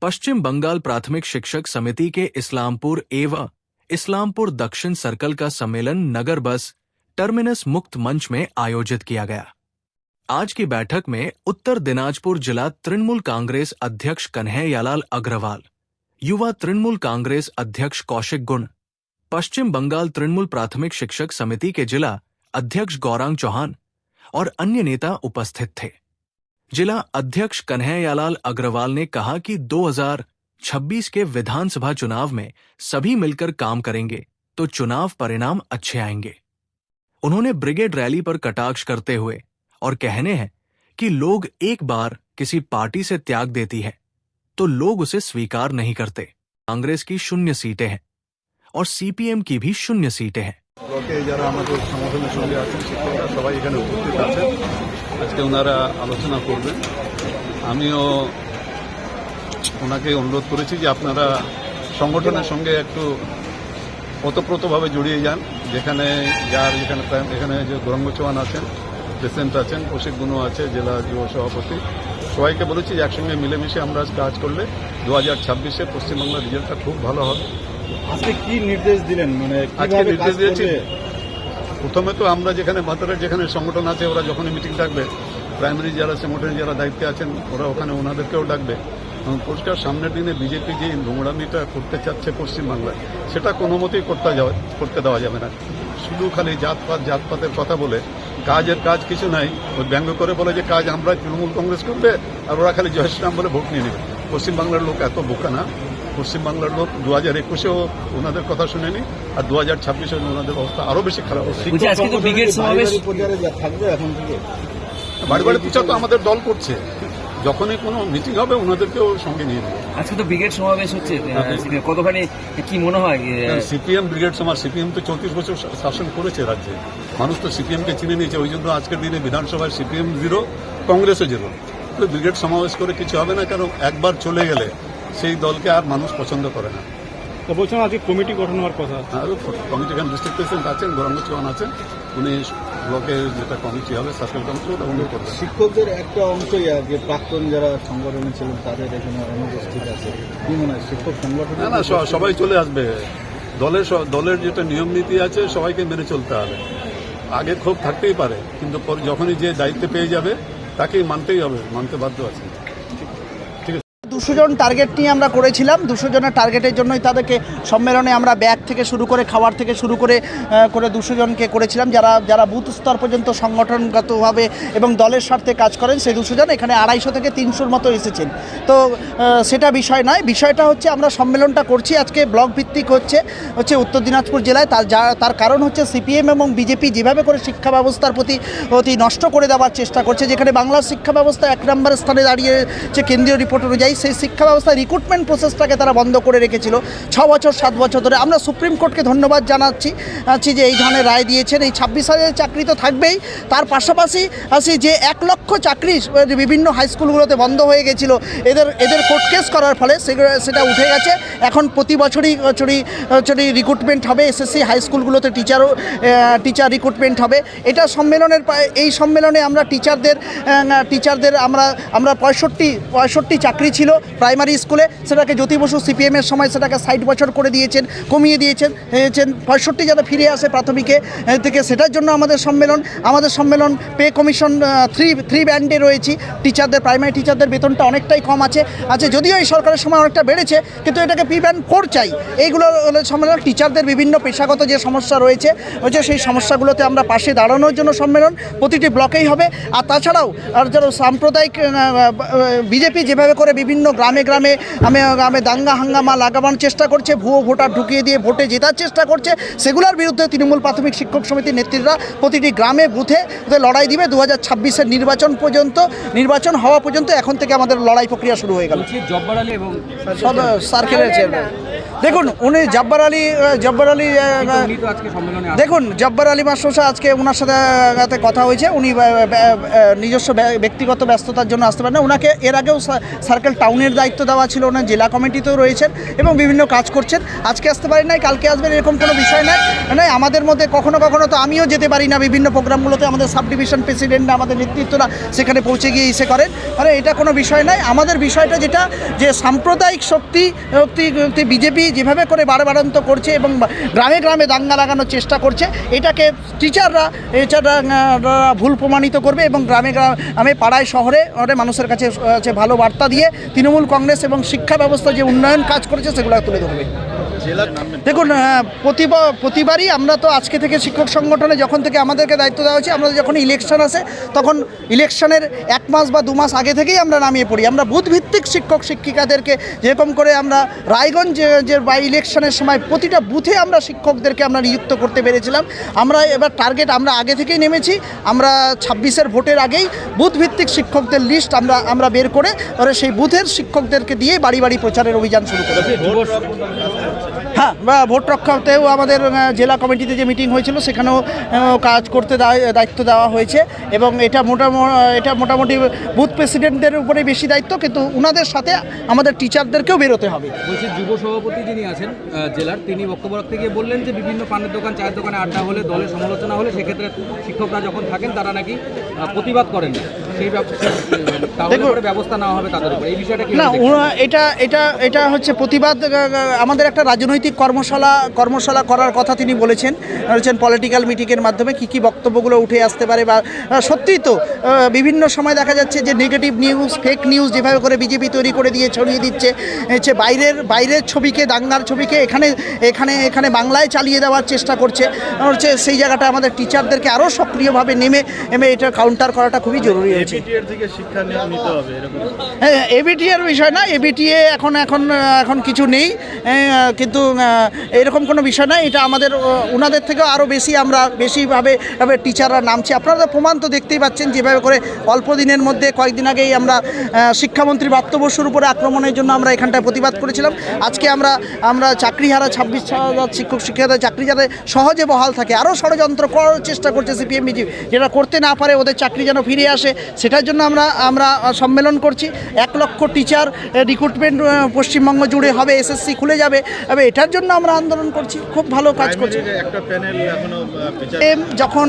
पश्चिम बंगाल प्राथमिक शिक्षक समिति के इस्लामपुर एवं इस्लामपुर दक्षिण सर्कल का सम्मेलन नगर बस टर्मिनस मुक्त मंच में आयोजित किया गया। आज की बैठक में उत्तर दिनाजपुर जिला तृणमूल कांग्रेस अध्यक्ष कन्हैयालाल अग्रवाल, युवा तृणमूल कांग्रेस अध्यक्ष कौशिक गुण, पश्चिम बंगाल तृणमूल प्राथमिक शिक्षक समिति के जिला अध्यक्ष गौरांग चौहान और अन्य नेता उपस्थित थे। जिला अध्यक्ष कन्हैयालाल अग्रवाल ने कहा कि 2026 के विधानसभा चुनाव में सभी मिलकर काम करेंगे तो चुनाव परिणाम अच्छे आएंगे। उन्होंने ब्रिगेड रैली पर कटाक्ष करते हुए और कहने हैं कि लोग एक बार किसी पार्टी से त्याग देती है तो लोग उसे स्वीकार नहीं करते। कांग्रेस की 0 सीटें हैं और सीपीएम की भी 0 सीटें हैं। আজকে ওনারা আলোচনা করবেন। আমিও ওনাকে অনুরোধ করেছি যে আপনারা সংগঠনের সঙ্গে একটু ওতপ্রোতভাবে জড়িয়ে যান, যেখানে এখানে যে গৌরাঙ্গ চৌহান আছেন, প্রেসিডেন্ট আছেন, কৌশিক গুণও আছে, জেলা যুব সভাপতি, সবাইকে বলেছি যে একসঙ্গে মিলেমিশে আমরা কাজ করলে 2026-এ পশ্চিমবাংলার রেজাল্টটা খুব ভালো হবে। আজকে কি নির্দেশ দিলেন? আজকে নির্দেশ দিয়েছি, প্রথমে তো আমরা যেখানে ভাতারের যেখানে সংগঠন আছে ওরা যখনই মিটিং ডাকবে, প্রাইমারি যারা সংগঠনের যারা দায়িত্বে আছেন ওরা ওখানে ওনাদেরকেও ডাকবে। এবং পরিষ্কার সামনের দিনে বিজেপি যে নোংরামিটা করতে চাচ্ছে পশ্চিমবাংলায়, সেটা কোনো মতেই করতে দেওয়া যাবে না। শুধু খালি জাতপাতের কথা বলে কাজ কিছু নাই। ওই ব্যঙ্গ করে বলে যে কাজ আমরা তৃণমূল কংগ্রেস করবে আর ওরা খালি জয় শ্রীরাম বলে ভোট নিয়ে নেবে। পশ্চিমবাংলার লোক এত বোকা না। পশ্চিমবাংলার লোক 2021-এও ওনাদের কথা শুনেনি, আর 2026-এ ওনাদের অবস্থা আরো বেশি খারাপ হবে। বাড়ি বাড়ি প্রচার তো আমাদের দল করছে, যখনই কোনো মিটিং হবে ওনাদেরকেও সঙ্গে নিয়ে নেবে। আজকে তো ব্রিগেড সমাবেশ হচ্ছে, কতখানি কি মনে হয়? সিপিএম ব্রিগেড সমাবেশ, সিপিএম তো 34 বছর শাসন করেছে রাজ্যে, মানুষ তো সিপিএমকে চিনে নিয়েছে। ওই জন্য আজকের দিনে বিধানসভায় সিপিএম 0, কংগ্রেসও 0। ব্রিগেড সমাবেশ করে কিছু হবে না, কারণ একবার চলে গেলে সেই দলকে আর মানুষ পছন্দ করে না। তো বলছেন আজকে কমিটি গঠন হওয়ার কথা। আর কমিটি এখানে ডিস্ট্রিক্ট প্রেসিডেন্ট আছেন, গৌরাঙ্গ চৌহান আছেন, উনি ব্লকের যেটা কমিটি হবে সার্কেল কমিটি ওটা উনি করবেন। শিক্ষকদের একটা অংশই যে প্রাক্তন যারা সংগঠনে ছিলেন তাদের এখানে অনুপস্থিত আছে, কি মনে হয় শিক্ষক সংগঠন? না, সবাই চলে আসবে। দলের যেটা নিয়ম নীতি আছে সবাইকে মেনে চলতে হবে। আগে ক্ষোভ থাকতেই পারে, কিন্তু যখনই যে দায়িত্ব পেয়ে যাবে তাকেই মানতেই হবে, মানতে বাধ্য আছে। 200 জন টার্গেট নিয়ে আমরা করেছিলাম। 200 জনের টার্গেটের জন্যই তাদেরকে সম্মেলনে আমরা ব্যাগ থেকে শুরু করে খাবার থেকে শুরু করে 200 জনকে করেছিলাম, যারা বুথ স্তর পর্যন্ত সংগঠনগতভাবে এবং দলের স্বার্থে কাজ করেন। সেই 200 জন এখানে 250 থেকে 300-র মতো এসেছেন। তো সেটা বিষয় নয়, বিষয়টা হচ্ছে আমরা সম্মেলনটা করছি আজকে ব্লক ভিত্তিক হচ্ছে উত্তর দিনাজপুর জেলায়। তার কারণ হচ্ছে সিপিএম এবং বিজেপি যেভাবে করে শিক্ষা ব্যবস্থার প্রতি নষ্ট করে দেওয়ার চেষ্টা করছে, যেখানে বাংলার শিক্ষা ব্যবস্থা 1 নম্বর স্থানে দাঁড়িয়েছে কেন্দ্রীয় রিপোর্ট অনুযায়ী। সেই শিক্ষা ব্যবস্থা রিক্রুটমেন্ট প্রসেসটাকে তারা বন্ধ করে রেখেছিল 6 বছর 7 বছর ধরে। আমরা সুপ্রিম কোর্টকে ধন্যবাদ জানাচ্ছি যে এই ধরনের রায় দিয়েছেন। এই 26,000 চাকরি তো থাকবেই, তার পাশাপাশি যে 1 লক্ষ চাকরি বিভিন্ন হাই স্কুলগুলোতে বন্ধ হয়ে গেছিল এদের কোর্ট কেস করার ফলে সেটা উঠে গেছে। এখন প্রতি বছরই রিক্রুটমেন্ট হবে, এসএসসি হাই স্কুলগুলোতে টিচার রিক্রুটমেন্ট হবে। এটা এই সম্মেলনে আমরা টিচারদের আমরা 65 চাকরি ছিল প্রাইমারি স্কুলে, সেটাকে জ্যোতি বসু সিপিএমের সময় সেটাকে 60 বছর করে দিয়েছেন, কমিয়ে দিয়েছেন। 65 যারা ফিরে আসে প্রাথমিকে থেকে, সেটার জন্য আমাদের সম্মেলন পে কমিশন 3 ব্যান্ডে রয়েছি। প্রাইমারি টিচারদের বেতনটা অনেকটাই কম আছে, যদিও এই সরকারের সময় অনেকটা বেড়েছে, কিন্তু এটাকে পি ব্যান্ড 4 চাই। এইগুলো সম্মেলন টিচারদের বিভিন্ন পেশাগত যে সমস্যা রয়েছে সেই সমস্যাগুলোতে আমরা পাশে দাঁড়ানোর জন্য সম্মেলন প্রতিটি ব্লকেই হবে। আর তাছাড়াও যারা সাম্প্রদায়িক বিজেপি যেভাবে করে বিভিন্ন গ্রামে দাঙ্গা হাঙ্গামা লাগানোর চেষ্টা করছে, ভুয়ো ভোটার ঢুকিয়ে দিয়ে ভোটে জেতার চেষ্টা করছে, সেগুলোর বিরুদ্ধে তৃণমূল প্রাথমিক শিক্ষক সমিতির নেতৃত্বরা প্রতিটি গ্রামে বুথে লড়াই দিবে। 2026-এর নির্বাচন হওয়া পর্যন্ত এখন থেকে আমাদের লড়াই প্রক্রিয়া শুরু হয়ে গেল। সার্কেলের চেয়ারম্যান দেখুন, উনি জব্বার আলী দেখুন জব্বার আলী মাস্টার আজকে ওনার সাথে কথা হয়েছে। উনি নিজস্ব ব্যক্তিগত ব্যস্ততার জন্য আসতে পারেন না। ওনাকে এর আগেও সার্কেল টাউন টাউনের দায়িত্ব দেওয়া ছিল, ওনার জেলা কমিটিতেও রয়েছেন এবং বিভিন্ন কাজ করছেন। আজকে আসতে পারেন নাই, কালকে আসবেন, এরকম কোনো বিষয় নাই। মানে আমাদের মধ্যে কখনো কখনো তো আমিও যেতে পারি না বিভিন্ন প্রোগ্রামগুলোতে, আমাদের সাব ডিভিশন প্রেসিডেন্ট, আমাদের নেতৃত্বরা সেখানে পৌঁছে গিয়ে ইসে করেন। মানে এটা কোনো বিষয় নাই। আমাদের বিষয়টা যেটা, যে সাম্প্রদায়িক শক্তি বিজেপি যেভাবে করে বারবারন্ত করছে এবং গ্রামে গ্রামে দাঙ্গা লাগানোর চেষ্টা করছে, এটাকে টিচাররা ভুল প্রমাণিত করবে এবং গ্রামে গ্রামে পাড়ায় শহরে মানুষের কাছে ভালো বার্তা দিয়ে তৃণমূল কংগ্রেস এবং শিক্ষা ব্যবস্থা যে উন্নয়ন কাজ করেছে সেগুলো তুলে ধরবে। দেখুন, প্রতিবারই আমরা তো আজকে থেকে শিক্ষক সংগঠনে যখন থেকে আমাদেরকে দায়িত্ব দেওয়া হয়েছে, আমরা যখন ইলেকশন আসে তখন ইলেকশনের 1 মাস বা 2 মাস আগে থেকেই আমরা নামিয়ে পড়ি। আমরা বুথভিত্তিক শিক্ষক শিক্ষিকাদেরকে যেরকম করে আমরা রায়গঞ্জের বাই ইলেকশনের সময় প্রতিটা বুথে আমরা শিক্ষকদেরকে আমরা নিযুক্ত করতে পেরেছিলাম। আমরা এবার টার্গেট আমরা আগে থেকেই নেমেছি। আমরা 26-এর ভোটের আগেই বুথভিত্তিক শিক্ষকদের লিস্ট আমরা বের করে সেই বুথের শিক্ষকদেরকে দিয়ে বাড়ি বাড়ি প্রচারের অভিযান শুরু করেছি। হ্যাঁ, ভোট রক্ষাতেও আমাদের জেলা কমিটিতে যে মিটিং হয়েছিল সেখানেও কাজ করতে দায়িত্ব দেওয়া হয়েছে এবং এটা মোটামুটি বুথ প্রেসিডেন্টদের উপরে বেশি দায়িত্ব, কিন্তু ওনাদের সাথে আমাদের টিচারদেরকেও বেরোতে হবে। বলছি, যুব সভাপতি যিনি আছেন জেলার, তিনি বক্তব্য রাখতে গিয়ে বললেন যে বিভিন্ন পানের দোকান, চায়ের দোকানে আড্ডা হলে, দলের সমালোচনা হলে সেক্ষেত্রে শিক্ষকরা যখন থাকেন তারা নাকি প্রতিবাদ করেন না, সেই ব্যবস্থা নেওয়া হবে তাদের উপর। এই বিষয়টা কি না, এটা হচ্ছে প্রতিবাদ। আমাদের একটা রাজনৈতিক কর্মশালা করার কথা তিনি বলেছেন পলিটিক্যাল মিটিংয়ের মাধ্যমে কী বক্তব্যগুলো উঠে আসতে পারে। বা সত্যিই তো বিভিন্ন সময় দেখা যাচ্ছে যে নেগেটিভ নিউজ, ফেক নিউজ যেভাবে করে বিজেপি তৈরি করে দিয়ে ছড়িয়ে দিচ্ছে, হচ্ছে বাইরের ছবিকে, দাঙ্গার ছবিকে এখানে বাংলায় চালিয়ে দেওয়ার চেষ্টা করছে। হচ্ছে সেই জায়গাটা আমাদের টিচারদেরকে আরও সক্রিয়ভাবে নেমে এটা কাউন্টার করাটা খুবই জরুরি হয়েছে। হ্যাঁ, এবিটিএর বিষয় না, এবিটিএ এখন কিছু নেই, কিন্তু এরকম কোনো বিষয় নয়। এটা আমাদের ওনাদের থেকেও আরও বেশিভাবে টিচাররা নামছে। আপনারা প্রমাণ তো দেখতেই পাচ্ছেন যেভাবে করে অল্প দিনের মধ্যে, কয়েকদিন আগেই আমরা শিক্ষামন্ত্রী ব্রাত্য বসুর উপরে আক্রমণের জন্য আমরা এখানটায় প্রতিবাদ করেছিলাম। আজকে আমরা চাকরিহারা 26,000 শিক্ষক শিক্ষিকাদের চাকরি যাতে সহজে বহাল থাকে, আরও ষড়যন্ত্র করার চেষ্টা করছে সিপিএম বিজেপি, যেটা করতে না পারে ওদের চাকরি যেন ফিরে আসে, সেটার জন্য আমরা সম্মেলন করছি। 1 লক্ষ টিচার রিক্রুটমেন্ট পশ্চিমবঙ্গ জুড়ে হবে, এসএসসি খুলে যাবে, এটার জন্য আমরা আন্দোলন করছি। খুব ভালো কাজ করছি। যখন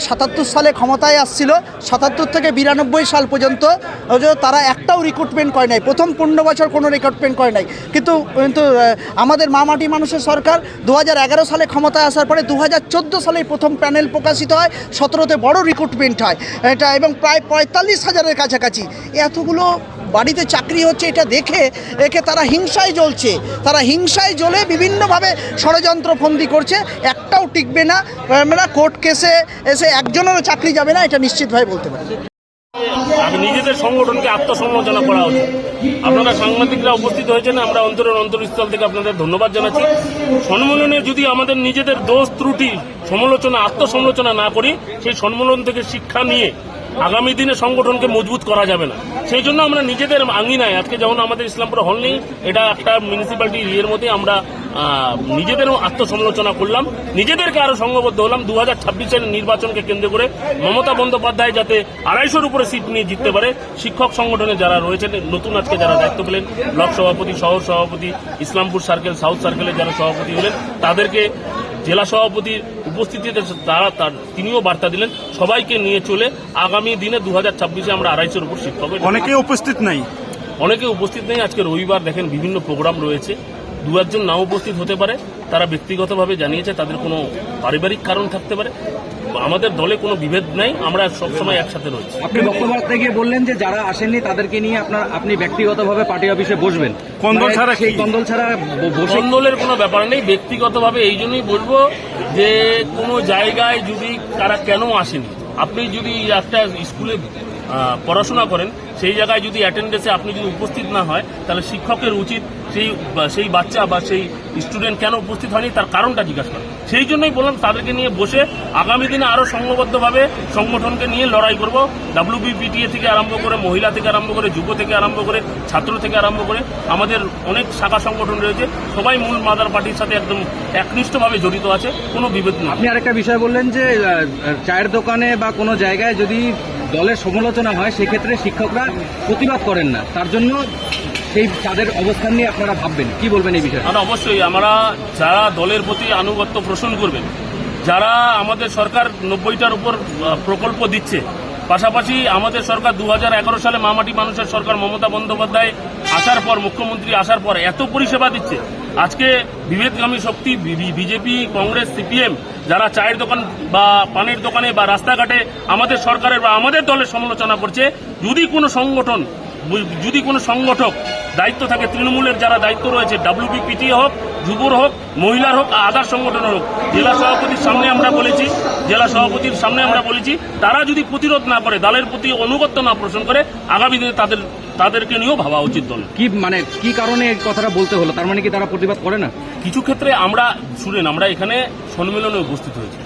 77 সালে ক্ষমতায় আসছিল, 77 থেকে 92 সাল পর্যন্ত তারা একটাও রিক্রুটমেন্ট করে নাই, প্রথম 15 বছর কোনো রিক্রুটমেন্ট করে নাই। কিন্তু আমাদের মাটি মানুষের সরকার 2011 সালে ক্ষমতায় আসার পরে 2014 সালে প্রথম প্যানেল প্রকাশিত হয়, 17তে বড় রিক্রুটমেন্ট হয় এটা, এবং প্রায় 45,000-এর কাছাকাছি। এতগুলো বাড়িতে চাকরি হচ্ছে, এটা দেখে তারা হিংসায় জ্বলে বিভিন্নভাবে ষড়যন্ত্রফন্দি করছে। একটাও টিকবে না, কোর্ট কেসে এসে একজনেরও চাকরি যাবে না, এটা নিশ্চিতভাবে বলতে পারি। নিজেদের সংগঠনকে আত্মসমালোচনা করা উচিত। আপনারা সাংবাদিকরা উপস্থিত হয়েছেন, আমরা অন্তরস্থল থেকে আপনাদের ধন্যবাদ জানাচ্ছি। সম্মেলনে যদি আমাদের নিজেদের দোষ ত্রুটি আত্মসমালোচনা না করি, সেই সম্মেলন থেকে শিক্ষা নিয়ে আগামী দিনে সংগঠনকে মজবুত করা যাবে না। সেই জন্য আমরা নিজেদের আঙিনায়, আজকে যেমন আমাদের ইসলামপুর হল নেই, এটা একটা মিউনিসিপ্যালিটি ইয়ের মধ্যে আমরা নিজেদেরও আত্মসমালোচনা করলাম, নিজেদেরকে আরো সংঘবদ্ধ হলাম। 2026-এর নির্বাচনকে কেন্দ্র করে মমতা বন্দ্যোপাধ্যায় যাতে 250-র উপরে সিট নিয়ে জিততে পারে, শিক্ষক সংগঠনে যারা রয়েছেন, নতুন আজকে যারা দায়িত্ব পেলেন, ব্লক সভাপতি, শহর সভাপতি, ইসলামপুর সার্কেল, সাউথ সার্কেলের যারা সভাপতি হলেন, তাদেরকে জেলা সভাপতির উপস্থিতিতে তিনিও বার্তা দিলেন সবাইকে নিয়ে চলে আগামী দিনে 2026-এ আমরা 250-এর উপর শিক্ষক। অনেকে উপস্থিত নেই। আজকে রবিবার, দেখেন বিভিন্ন প্রোগ্রাম রয়েছে, 2-1 নাও উপস্থিত হতে পারে। তারা ব্যক্তিগতভাবে জানিয়েছে তাদের কোনো পারিবারিক কারণ থাকতে পারে। আমাদের দলে কোনো বিভেদ নাই, আমরা সবসময় একসাথে রয়েছি। আপনি বক্তব্য রাখতে গিয়ে বললেন যে যারা আসেননি তাদেরকে নিয়ে আপনি ব্যক্তিগতভাবে পার্টি অফিসে বসবেন। কন্দল ছাড়া কন্দলের কোনো ব্যাপার নেই। ব্যক্তিগতভাবে এই জন্যই বলবো যে কোনো জায়গায় যদি তারা কেন আসেনি, আপনি যদি একটা স্কুলে পড়াশোনা করেন, সেই জায়গায় যদি অ্যাটেন্ডেন্সে আপনি যদি উপস্থিত না হয়, তাহলে শিক্ষকের উচিত সেই বাচ্চা বা সেই স্টুডেন্ট কেন উপস্থিত হয়নি তার কারণটা জিজ্ঞাসা করা। সেই জন্যই বললাম তাদেরকে নিয়ে বসে আগামী দিনে আরো সংঘবদ্ধভাবে সংগঠনকে নিয়ে লড়াই করব। WBPTA থেকে আরম্ভ করে, মহিলা থেকে আরম্ভ করে, যুব থেকে আরম্ভ করে, ছাত্র থেকে আরম্ভ করে আমাদের অনেক শাখা সংগঠন রয়েছে, সবাই মূল মাদার পার্টির সাথে একদম একনিষ্ঠভাবে জড়িত আছে, কোনো বিভেদ নেই। আপনি আরেকটা বিষয় বললেন যে চায়ের দোকানে বা কোনো জায়গায় যদি দলের সমালোচনা হয় সেক্ষেত্রে শিক্ষকরা প্রতিবাদ করেন না, তার জন্য সেই তাদের অবস্থান নিয়ে আপনারা ভাববেন, কি বলবেন এই বিষয়ে? আমরা অবশ্যই আমরা যারা দলের প্রতি আনুগত্য পোষণ করবেন, যারা আমাদের সরকার 90টার উপর প্রকল্প দিচ্ছে, পাশাপাশি আমাদের সরকার 2011 সালে মামাটি মানুষের সরকার মমতা বন্দ্যোপাধ্যায় আসার পর, মুখ্যমন্ত্রী আসার পর এত পরিষেবা দিচ্ছে, আজকে বিভেদগামী শক্তি বিজেপি, কংগ্রেস, সিপিএম যারা চায়ের দোকান বা পানের দোকানে বা রাস্তাঘাটে আমাদের সরকারের বা আমাদের দলের সমালোচনা করছে, যদি কোনো সংগঠন, যদি কোনো সংগঠক দায়িত্ব থাকে, তৃণমূলের যারা দায়িত্ব রয়েছে, WBPT হোক, যুবর হোক, মহিলার হোক, আদার সংগঠনের হোক, জেলা সভাপতির সামনে আমরা বলেছি তারা যদি প্রতিরোধ না করে, দলের প্রতি অনুগত্য না পোষণ করে, আগামী দিনে তাদেরকে নিয়েও ভাবা উচিত দল। কি কারণে এই কথাটা বলতে হলো? তার মানে কি তারা প্রতিবাদ করে না? কিছু ক্ষেত্রে আমরা এখানে সম্মেলনে উপস্থিত হয়েছি,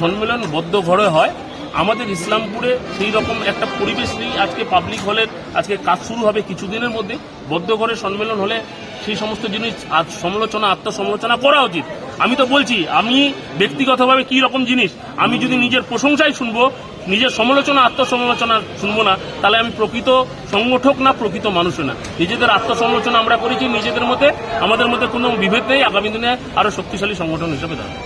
সম্মেলন বদ্ধ ঘরে হয়, আমাদের ইসলামপুরে সেই রকম একটা পরিবেশ নেই। আজকে পাবলিক হলের আজকে কাজ শুরু হবে কিছুদিনের মধ্যে, বদ্ধ ঘরে সম্মেলন হলে সেই সমস্ত জিনিস আত্মসমালোচনা করা উচিত। আমি তো বলছি, আমি ব্যক্তিগতভাবে কি রকম জিনিস, আমি যদি নিজের প্রশংসাই শুনবো, নিজের আত্মসমালোচনা শুনবো না, তাহলে আমি প্রকৃত সংগঠক না, প্রকৃত মানুষও না। নিজেদের আত্মসমালোচনা আমরা করেছি নিজেদের মধ্যে, আমাদের মধ্যে কোনো বিভেদ নেই, আগামী দিনে আরো শক্তিশালী সংগঠন হিসেবে দাঁড়াবো।